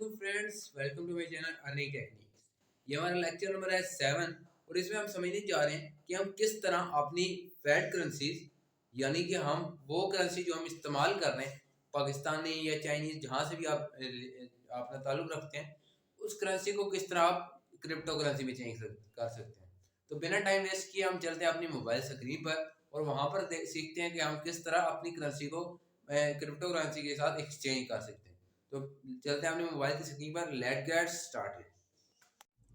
वालेकुम friends, welcome to my channel earning techniques. ये हमारा लेक्चर नंबर है 7 और इसमें हम समझने जा रहे हैं कि हम किस तरह अपनी फैट करेंसीज यानी कि हम वो करेंसी जो हम इस्तेमाल कर रहे हैं पाकिस्तानी या चाइनीज जहाँ से भी आप अपना ताल्लुक रखते हैं उस करेंसी को किस तरह आप क्रिप्टो करेंसी में चेंज कर सकते हैं। तो बिना टाइम वेस्ट किए हम चलते हैं अपनी मोबाइल स्क्रीन पर और वहाँ पर सीखते हैं कि हम किस तरह अपनी करेंसी को क्रिप्टो करेंसी के साथ एक्सचेंज कर सकते हैं। तो चलते हैं अपने मोबाइल की स्क्रीन पर, लेट गेट स्टार्टेड।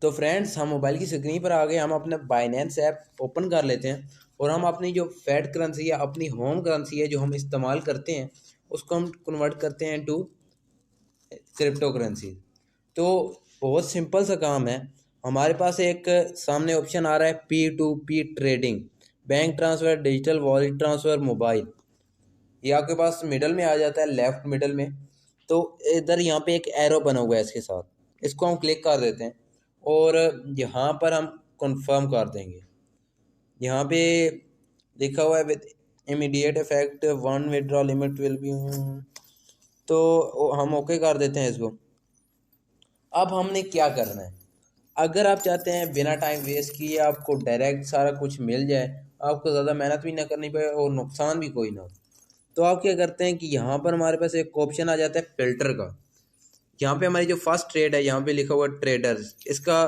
तो फ्रेंड्स, हम मोबाइल की स्क्रीन पर आ गए। हम अपना बाइनेंस ऐप ओपन कर लेते हैं और हम अपनी जो फैट करेंसी है, अपनी होम करेंसी है जो हम इस्तेमाल करते हैं, उसको हम कन्वर्ट करते हैं टू क्रिप्टो करेंसी। तो बहुत सिंपल सा काम है। हमारे पास एक सामने ऑप्शन आ रहा है P2P trading, bank transfer, digital wallet transfer, mobile. ये आपके पास मिडल में आ जाता है, लेफ्ट मिडल में। तो इधर यहाँ पे एक एरो बना हुआ है इसके साथ, इसको हम क्लिक कर देते हैं और यहाँ पर हम कंफर्म कर देंगे। यहाँ पे लिखा हुआ है with immediate effect 1 withdraw limit will be, तो हम ओके कर देते हैं इसको। अब हमने क्या करना है, अगर आप चाहते हैं बिना टाइम वेस्ट किए आपको डायरेक्ट सारा कुछ मिल जाए, आपको ज़्यादा मेहनत भी ना करनी पड़े और नुकसान भी कोई ना हो, तो आप क्या करते हैं कि यहाँ पर हमारे पास एक ऑप्शन आ जाता है फिल्टर का। यहाँ पे हमारी जो फर्स्ट ट्रेड है, यहाँ पे लिखा हुआ है ट्रेडर्स, इसका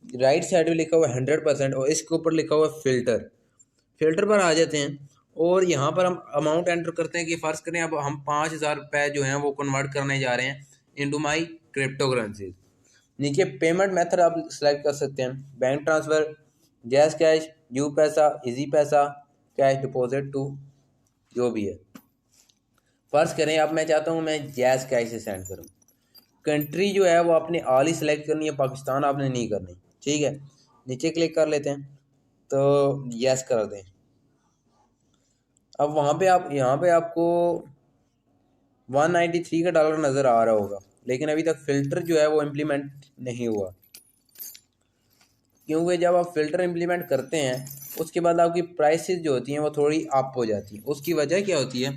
राइट साइड में लिखा हुआ है 100% और इसके ऊपर लिखा हुआ है फिल्टर। फिल्टर पर आ जाते हैं और यहाँ पर हम अमाउंट एंटर करते हैं कि फ़र्ज़ करें अब हम 5,000 रुपये जो हैं वो कन्वर्ट करने जा रहे हैं इनटू माई क्रिप्टो करेंसी। नीचे पेमेंट मेथड आप सेलेक्ट कर सकते हैं, bank transfer, jazz cash, you पैसा, इजी पैसा, कैश डिपॉजिट टू, जो भी है। फ़र्ज़ करें अब मैं चाहता हूँ मैं जैज़ कैश से सेंड करूँ। कंट्री जो है वो आपने ऑल ही सेलेक्ट करनी है, पाकिस्तान आपने नहीं करनी, ठीक है। नीचे क्लिक कर लेते हैं तो यस कर दें। अब वहाँ पे आप यहाँ पे आपको 193 का डॉलर नज़र आ रहा होगा, लेकिन अभी तक फ़िल्टर जो है वो इम्प्लीमेंट नहीं हुआ, क्योंकि जब आप फ़िल्टर इम्प्लीमेंट करते हैं उसके बाद आपकी प्राइसेस जो होती हैं वो थोड़ी अप हो जाती हैं। उसकी वजह क्या होती है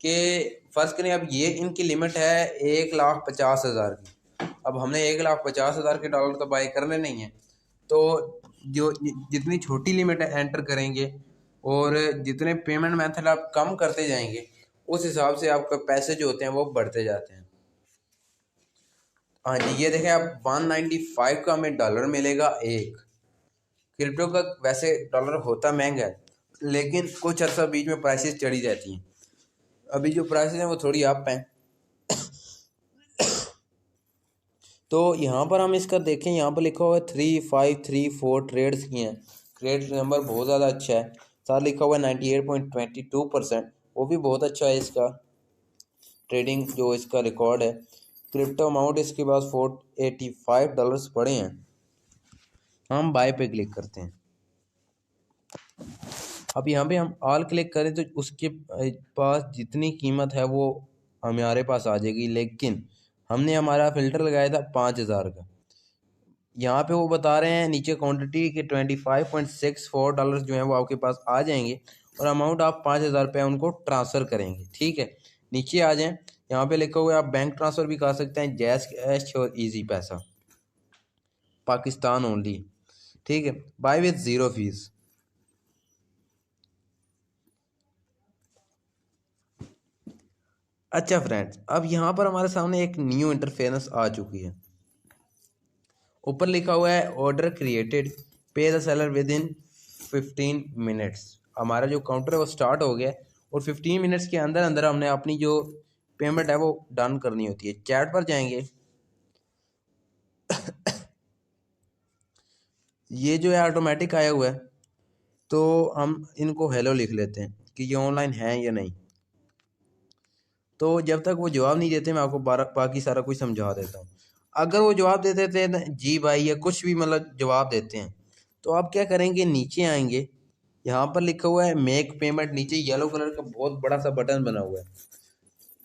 कि फ़र्ज़ करें अब ये इनकी लिमिट है 1,50,000 की। अब हमने 1,50,000 के डॉलर तो बाई करने नहीं है, तो जो जितनी छोटी लिमिट एंटर करेंगे और जितने पेमेंट मेथड आप कम करते जाएंगे उस हिसाब से आपके पैसे जो होते हैं वो बढ़ते जाते हैं। हाँ जी, ये देखें आप 195 का हमें डॉलर मिलेगा एक। क्रिप्टो का वैसे डॉलर होता महंगा है, लेकिन कुछ अर्सा बीच में प्राइसेस चढ़ी जाती हैं। अभी जो प्राइसेस हैं वो थोड़ी अप हैं। तो यहाँ पर हम इसका देखें, यहाँ पर लिखा हुआ है 3534 ट्रेड्स की हैं। ट्रेड नंबर बहुत ज़्यादा अच्छा है। साथ लिखा हुआ है 98.22%, वो भी बहुत अच्छा है इसका ट्रेडिंग जो इसका रिकॉर्ड है। क्रिप्टो अमाउंट इसके पास $485 पड़े हैं। हम बाय पे क्लिक करते हैं। अब यहाँ पे हम ऑल क्लिक करें तो उसके पास जितनी कीमत है वो हमारे पास आ जाएगी, लेकिन हमने हमारा फ़िल्टर लगाया था 5,000 का। यहाँ पे वो बता रहे हैं नीचे क्वांटिटी के $25.64 जो है वो आपके पास आ जाएंगे और अमाउंट आप 5,000 रुपये उनको ट्रांसफ़र करेंगे, ठीक है। नीचे आ जाएं, यहाँ पे लिखा हुआ है आप बैंक ट्रांसफ़र भी कर सकते हैं, जैज़ कैश और इजी पैसा, पाकिस्तान ओनली, ठीक है, बाय विथ ज़ीरो फीस। अच्छा फ्रेंड्स, अब यहाँ पर हमारे सामने एक न्यू इंटरफेरेंस आ चुकी है। ऊपर लिखा हुआ है ऑर्डर क्रिएटेड, पे the seller with in 15 minutes. हमारा जो काउंटर है वो स्टार्ट हो गया और 15 मिनट्स के अंदर अंदर हमने अपनी जो पेमेंट है वो डन करनी होती है। चैट पर जाएंगे, ये जो है ऑटोमेटिक आया हुआ है, तो हम इनको हेलो लिख लेते हैं कि ये ऑनलाइन है या नहीं। तो जब तक वो जवाब नहीं देते मैं आपको बाकी सारा कुछ समझा देता हूँ। अगर वो जवाब दे देते हैं जी भाई या कुछ भी मतलब जवाब देते हैं, तो आप क्या करेंगे, नीचे आएंगे, यहाँ पर लिखा हुआ है मेक पेमेंट, नीचे येलो कलर का बहुत बड़ा सा बटन बना हुआ है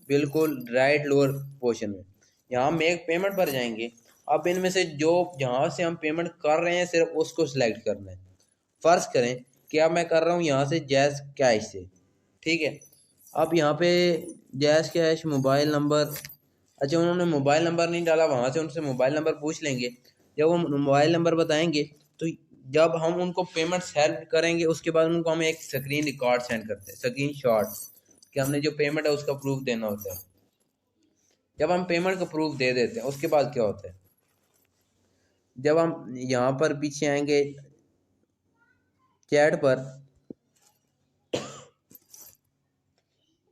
बिल्कुल राइट लोअर पोर्शन में। यहाँ मेक पेमेंट पर जाएंगे। अब इनमें से जो जहाँ से हम पेमेंट कर रहे हैं सिर्फ उसको सिलेक्ट करना है। फ़र्ज़ करें कि अब मैं कर रहा हूँ यहाँ से जैज़ कैश से, ठीक है। अब यहाँ पे जैज़ कैश मोबाइल नंबर अच्छा, उन्होंने मोबाइल नंबर नहीं डाला, वहाँ से उनसे मोबाइल नंबर पूछ लेंगे। जब वो मोबाइल नंबर बताएंगे तो जब हम उनको पेमेंट सेंड करेंगे उसके बाद उनको हम एक स्क्रीन रिकॉर्ड सेंड करते हैं, स्क्रीन शॉट, कि हमने जो पेमेंट है उसका प्रूफ देना होता है। जब हम पेमेंट का प्रूफ दे देते हैं उसके बाद क्या होता है, जब हम यहाँ पर पीछे आएंगे चैट पर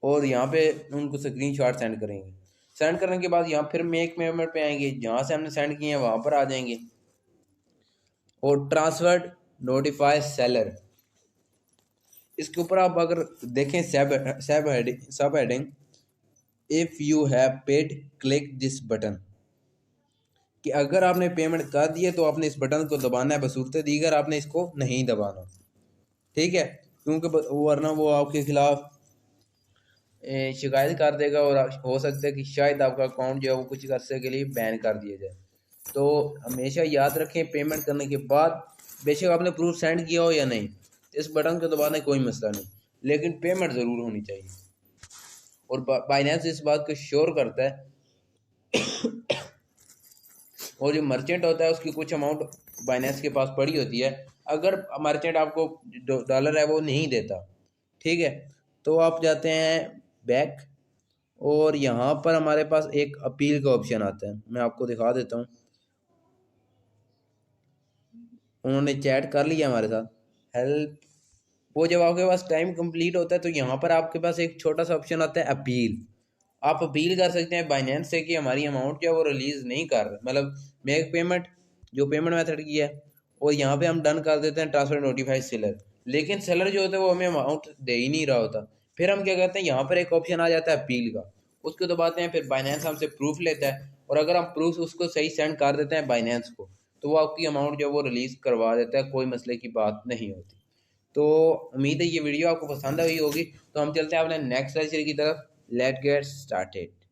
और यहाँ पे उनको स्क्रीन शॉट सेंड करेंगे। सेंड करने के बाद यहाँ फिर मेक पेमेंट पे आएंगे, जहाँ से हमने सेंड किए हैं वहाँ पर आ जाएंगे और ट्रांसफर्ड नोटिफाई सेलर, इसके ऊपर आप अगर देखें सब heading if you have paid click this button, कि अगर आपने पेमेंट कर दी है तो आपने इस बटन को दबाना है, बसूरत दीगर आपने इसको नहीं दबाना। ठीक है, क्योंकि वरना वो आपके खिलाफ शिकायत कर देगा और हो सकता है कि शायद आपका अकाउंट जो है वो कुछ अरसे के लिए बैन कर दिया जाए। तो हमेशा याद रखें पेमेंट करने के बाद बेशक आपने प्रूफ सेंड किया हो या नहीं, इस बटन को दबाने कोई मसला नहीं, लेकिन पेमेंट ज़रूर होनी चाहिए। और बाइनेंस इस बात को श्योर करता है और जो मर्चेंट होता है उसकी कुछ अमाउंट बाइनेंस के पास पड़ी होती है, अगर मर्चेंट आपको डॉलर है वो नहीं देता, ठीक है, तो आप जाते हैं बैक और यहाँ पर हमारे पास एक अपील का ऑप्शन आता है, मैं आपको दिखा देता हूँ। उन्होंने चैट कर लिया हमारे साथ, हेल्प, वो जब आपके पास टाइम कंप्लीट होता है तो यहाँ पर आपके पास एक छोटा सा ऑप्शन आता है अपील। आप अपील कर सकते हैं बाइनेंस से कि हमारी अमाउंट जो है वो रिलीज़ नहीं कर रहे, मतलब मेक पेमेंट जो पेमेंट मेथड की है, और यहाँ पे हम डन कर देते हैं ट्रांसफर नोटिफाइड सेलर, लेकिन सेलर जो होता है वो हमें अमाउंट दे ही नहीं रहा होता। फिर हम क्या करते हैं, यहाँ पर एक ऑप्शन आ जाता है अपील का, उसको दबाते हैं, फिर बाइनेंस हमसे प्रूफ लेता है और अगर हम प्रूफ उसको सही सेंड कर देते हैं बाइनेंस को तो वो आपकी अमाउंट जो है वो रिलीज़ करवा देता है, कोई मसले की बात नहीं होती। तो उम्मीद है ये वीडियो आपको पसंद आई होगी। तो हम चलते हैं अपने नेक्स्ट लेक्चर की तरफ। Let's get started.